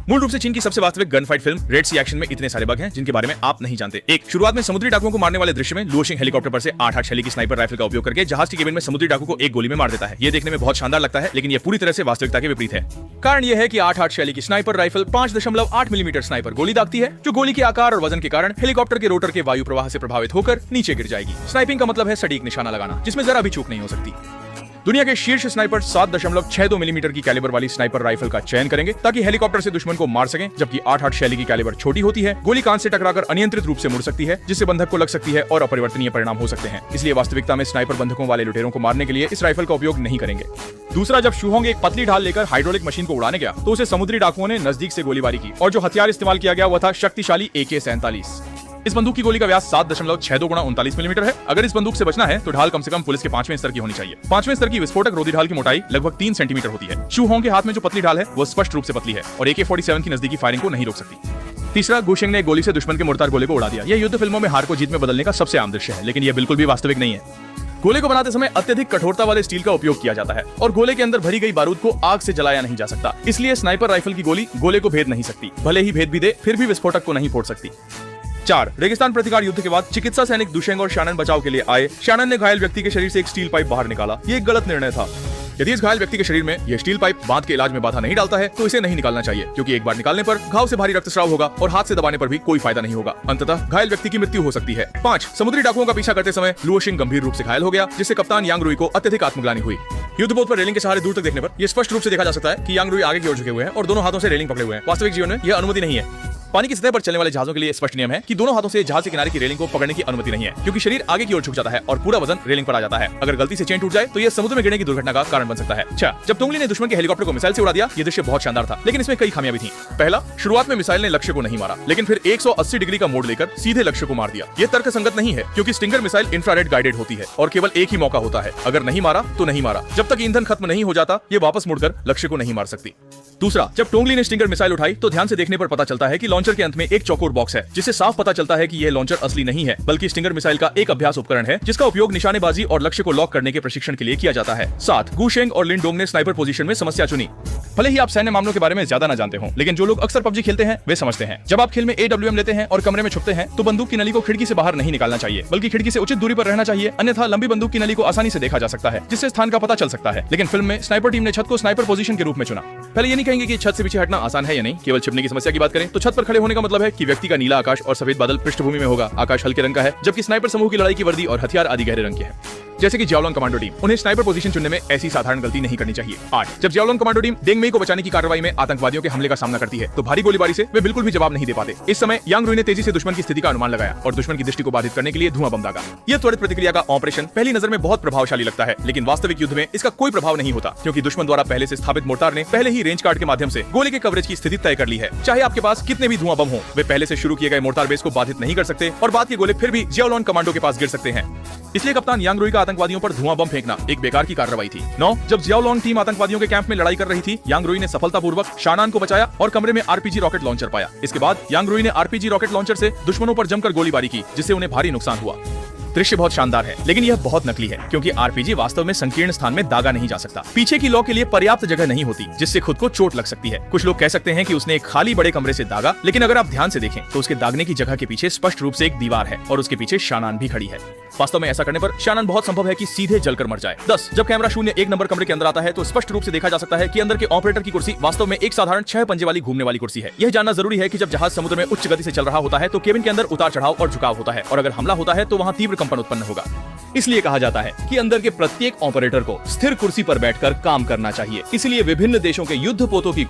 मूल रूप से चीन की सबसे वास्तविक गन फाइट फिल्म रेड सी एक्शन में इतने सारे बग हैं जिनके बारे में आप नहीं जानते। एक, शुरुआत में समुद्री डाकुओं को मारने वाले दृश्य में लुओशिंग हेलीकॉप्टर पर से 8-8 शैली की स्नाइपर राइफल का उपयोग करके जहाज की केबिन में समुद्री डाकू को एक गोली में मार देता है। ये देखने में बहुत शानदार लगता है, लेकिन ये पूरी तरह से वास्तविकता के विपरीत है। कारण यह है कि 8-8 शैली की स्नाइपर राइफल 5.8 मिलीमीटर स्नाइपर गोली दागती है, जो गोली के आकार और वजन के कारण हेलीकॉप्टर के रोटर के वायु प्रवाह से प्रभावित होकर नीचे गिर जाएगी। स्नाइपिंग का मतलब है सटीक निशाना लगाना, जिसमें जरा भी चूक नहीं हो सकती। दुनिया के शीर्ष स्नाइपर 7.62 मिलीमीटर की कैलिबर वाली स्नाइपर राइफल का चयन करेंगे ताकि हेलीकॉप्टर से दुश्मन को मार सकें, जबकि 8-8 शैली की कैलिबर छोटी होती है, गोली कान से टकराकर अनियंत्रित रूप से मुड़ सकती है, जिससे बंधक को लग सकती है और अपरिवर्तनीय परिणाम हो सकते हैं। इसलिए वास्तविकता में स्नाइपर बंधकों वाले लुटेरों को मारने के लिए इस राइफल का उपयोग नहीं करेंगे। दूसरा, जब शूहोंग एक पतली ढाल लेकर हाइड्रोलिक मशीन को उड़ाने गया तो उसे समुद्री डाकुओं ने नजदीक से गोलीबारी की और जो हथियार इस्तेमाल किया गया वह था शक्तिशाली AK-47। इस बंदूक की गोली का व्यास 7.62 गुणा 39 मिलीमीटर है। अगर इस बंदूक से बचना है तो ढाल कम से कम पुलिस के 5वें स्तर की होनी चाहिए। 5वें स्तर की विस्फोटक रोधी ढाल की मोटाई लगभग 3 सेंटीमीटर होती है। शू होंग के हाथ में जो पतली ढाल है वो स्पष्ट रूप से पतली है और AK-47 की नजदीकी फायरिंग को नहीं रोक सकती। तीसरा, गुशेंग ने एक गोली से दुश्मन के मोर्टार गोले को उड़ा दिया। यह युद्ध फिल्मों में हार को जीत में बदलने का सबसे आम दृश्य है, लेकिन यह बिल्कुल भी वास्तविक नहीं है। गोले को बनाते समय अत्यधिक कठोरता वाले स्टील का उपयोग किया जाता है और गोले के अंदर भरी गई बारूद को आग से जलाया नहीं जा सकता। इसलिए स्नाइपर राइफल की गोली गोले को भेद नहीं सकती, भले ही भेद भी दे फिर भी विस्फोटक को नहीं फोड़ सकती। 4, रेगिस्तान प्रतिकार युद्ध के बाद चिकित्सा सैनिक दुशेंग और शैनन बचाव के लिए आए। शैनन ने घायल व्यक्ति के शरीर से एक स्टील पाइप बाहर निकाला। ये एक गलत निर्णय था। यदि इस घायल व्यक्ति के शरीर में यह स्टील पाइप बांध के इलाज में बाधा नहीं डालता है तो इसे नहीं निकालना चाहिए, क्योंकि एक बार निकालने पर घाव से भारी रक्तस्राव होगा और हाथ से दबाने पर भी कोई फायदा नहीं होगा। अंततः घायल व्यक्ति की मृत्यु हो सकती है। 5, समुद्री डाकुओं का पीछा करते समय लुओशिंग गंभीर रूप से घायल हो गया, जिससे कप्तान यांग रुई को अत्यधिक आत्मग्लानि हुई। युद्धपोत पर रेलिंग के सहारे दूर तक देखने पर यह स्पष्ट रूप से देखा जा सकता है कि यांग रुई आगे की ओर झुके हुए हैं और दोनों हाथों से रेलिंग पकड़े हुए हैं। वास्तविक जीवन में यह अनुमति नहीं है। पानी की सतह पर चलने वाले जहाजों के लिए स्पष्ट नियम है कि दोनों हाथों से जहाज के किनारे की रेलिंग को पकड़ने की अनुमति नहीं है, क्योंकि शरीर आगे की ओर झुक जाता है और पूरा वजन रेलिंग पर आ जाता है। अगर गलती से चेन टूट जाए तो यह समुद्र में गिरने की दुर्घटना का कारण बन सकता है। 6, जब टोंगली ने दुश्मन के हेलीकॉप्टर को मिसाइल से उड़ा दिया, यह दृश्य बहुत शानदार था, लेकिन इसमें कई खामियां भी थीं। पहला, शुरुआत में मिसाइल ने लक्ष्य को नहीं मारा, लेकिन फिर 180 डिग्री का मोड़ लेकर सीधे लक्ष्य को मार दिया। यह तर्कसंगत नहीं है, क्योंकि स्टिंगर मिसाइल इंफ्रारेड गाइडेड होती है और केवल एक ही मौका होता है। अगर नहीं मारा तो नहीं मारा, जब तक ईंधन खत्म नहीं हो जाता ये वापस मुड़कर लक्ष्य को नहीं मार सकती। दूसरा, जब टोंगली ने स्टिंगर मिसाइल उठाई तो ध्यान से देखने पर पता चलता है कि लॉन्चर के अंत में एक चौकोर बॉक्स है, जिससे साफ पता चलता है कि यह लॉन्चर असली नहीं है, बल्कि स्टिंगर मिसाइल का एक अभ्यास उपकरण है जिसका उपयोग निशानेबाजी और लक्ष्य को लॉक करने के प्रशिक्षण के लिए किया जाता है। 7, गुशेंग और लिनडोंग ने स्नाइपर पोजीशन में समस्या चुनी। भले ही आप सैन्य मामलों के बारे में ज्यादा न जानते हो, लेकिन जो लोग अक्सर PUBG खेलते हैं वे समझते हैं। जब आप खेल में AWM लेते हैं और कमरे में छुपते हैं तो बंदूक की नली को खिड़की से बाहर नहीं निकालना चाहिए, बल्कि खिड़की से उचित दूरी पर रहना चाहिए, अन्यथा लंबी बंदूक की नली को आसानी से देखा जा सकता है, जिससे स्थान का पता चल सकता है। लेकिन फिल्म में स्नाइपर टीम ने छत को स्नाइपर पोजीशन के रूप में चुना। पहले ये नहीं कहेंगे कि छत से पीछे हटना आसान है या नहीं, केवल छिपने की समस्या की बात करें तो छत पर खड़े होने का मतलब है कि व्यक्ति का नीला आकाश और सफेद बादल पृष्ठभूमि में होगा। आकाश हल्के रंग का है, जबकि स्नाइपर समूह की लड़ाई की वर्दी और हथियार आदि गहरे रंग के हैं, जैसे कि जियाओलोंग कमांडो टीम। उन्हें स्नाइपर पोजीशन चुनने में ऐसी साधारण गलती नहीं करनी चाहिए। 8, जब जियाओलोंग कमांडो टीम डेंग मेई को बचाने की कार्रवाई में आतंकवादियों के हमले का सामना करती है तो भारी गोलीबारी से वे बिल्कुल भी जवाब नहीं दे पाते। इस समय यांग रुई ने तेजी से दुश्मन की स्थिति का अनुमान लगाया और दुश्मन की दृष्टि को बाधित करने के लिए धुआं बम दागा। यह त्वरित प्रतिक्रिया का ऑपरेशन पहली नजर में बहुत प्रभावशाली लगता है, लेकिन वास्तविक युद्ध में इसका कोई प्रभाव नहीं होता, क्योंकि दुश्मन द्वारा पहले से स्थापित मोर्टार ने पहले ही रेंज कार्ड के माध्यम से गोले के कवरेज की स्थिति तय कर ली है। चाहे आपके पास कितने भी धुआं बम हो, वे पहले से शुरू किए गए मोर्टार बेस को बाधित नहीं कर सकते और बाद के गोले फिर भी जियाओलोंग कमांडो के पास गिर सकते हैं। इसलिए कप्तान यांग रुई का आतंकवादियों पर धुआं बम फेंकना एक बेकार की कार्रवाई थी। 9, जब जियाओलोंग टीम आतंकवादियों के कैंप में लड़ाई कर रही थी, यांग रुई ने सफलतापूर्वक शानान को बचाया और कमरे में RPG रॉकेट लॉन्चर पाया। इसके बाद यांग रुई ने RPG रॉकेट लॉन्चर से दुश्मनों पर जमकर गोलीबारी की, जिससे उन्हें भारी नुकसान हुआ। दृश्य बहुत शानदार है, लेकिन यह बहुत नकली है, क्योंकि RPG वास्तव में संकीर्ण स्थान में दागा नहीं जा सकता। पीछे की लॉ के लिए पर्याप्त जगह नहीं होती, जिससे खुद को चोट लग सकती है। कुछ लोग कह सकते हैं कि उसने एक खाली बड़े कमरे से दागा, लेकिन अगर आप ध्यान से देखें तो उसके दागने की जगह के पीछे स्पष्ट रूप से एक दीवार है और उसके पीछे शानान भी खड़ी है। वास्तव में ऐसा करने पर शानान बहुत संभव है कि सीधे जलकर मर जाए। 10, जब कैमरा 0-1 नंबर कमरे के अंदर आता है तो स्पष्ट रूप से देखा जा सकता है कि अंदर के ऑपरेटर की कुर्सी वास्तव में एक साधारण 6 पंजे वाली घूमने वाली कुर्सी है। यह जानना जरूरी है कि जब जहाज समुद्र में उच्च गति से चल रहा होता है तो केबिन के अंदर उतार चढ़ाव और झुकाव होता है, और अगर हमला होता है तो वहां तीव्र कंपन उत्पन्न होगा। इसलिए कहा जाता है कि अंदर के प्रत्येक ऑपरेटर को स्थिर कुर्सी पर बैठकर काम करना चाहिए। इसलिए विभिन्न देशों के युद्धपोतों की